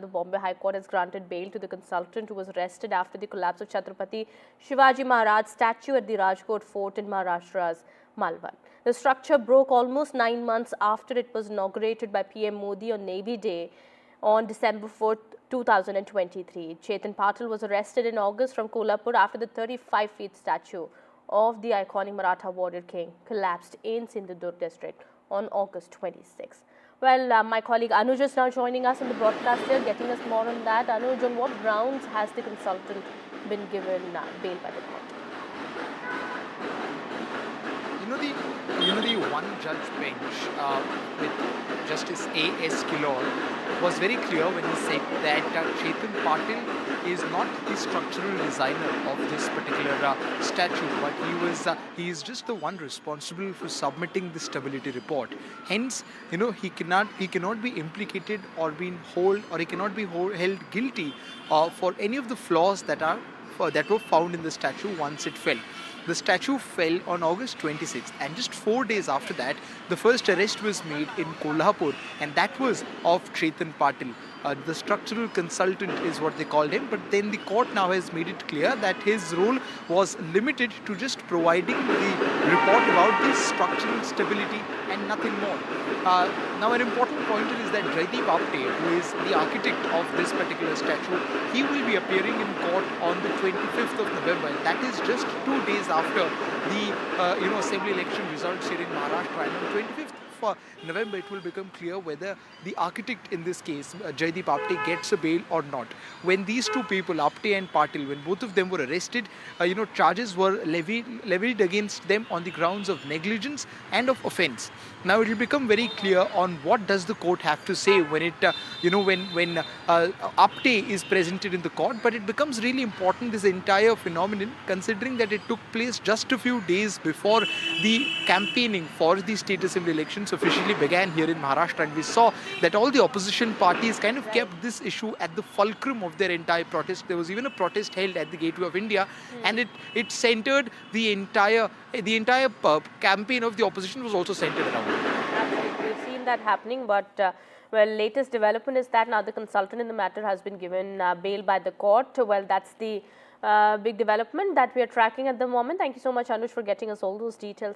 The Bombay High Court has granted bail to the consultant who was arrested after the collapse of Chhatrapati Shivaji Maharaj statue at the Rajkot Fort in Maharashtra's Malvan. The structure broke almost 9 months after it was inaugurated by PM Modi on Navy Day on December 4, 2023. Chetan Patil was arrested in August from Kolhapur after the 35-feet statue of the iconic Maratha warrior king collapsed in Sindhudurg district on August 26. Well, my colleague Anuj is now joining us in the broadcast here, getting us more on that. Anuj, on what grounds has the consultant been given bail by the court? The one-judge bench with Justice A.S. Kilor was very clear when he said that Chetan Patil is not the structural designer of this particular statue, but he is just the one responsible for submitting the stability report. Hence, he cannot be implicated or he cannot be held guilty for any of the flaws that were found in the statue once it fell. The statue fell on August 26th, and just 4 days after that, the first arrest was made in Kolhapur, and that was of Chetan Patil. The structural consultant is what they called him, but then the court now has made it clear that his role was limited to just providing the report about the structural stability and nothing more. Now, an important pointer is that Jaideep Apte, who is the architect of this particular statue, he will be appearing in court on the 25th of November. And that is just 2 days after the assembly election results here in Maharashtra. And on 25th of November, it will become clear whether the architect in this case, Jaideep Apte, gets a bail or not. When these two people, Apte and Patil, when both of them were arrested, charges were levied against them on the grounds of negligence and of offence. Now it will become very clear on what does the court have to say when it, when Apte is presented in the court. But it becomes really important, this entire phenomenon, considering that it took place just a few days before the campaigning for the state assembly elections officially began here in Maharashtra, and we saw that all the opposition parties kind of kept this issue at the fulcrum of their entire protest. There was even a protest held at the Gateway of India, and it centered the entire campaign of the opposition was also centered around it. Absolutely, we've seen that happening, but well, latest development is that now the consultant in the matter has been given bail by the court. Well, that's the big development that we are tracking at the moment. Thank you so much, Anuj, for getting us all those details.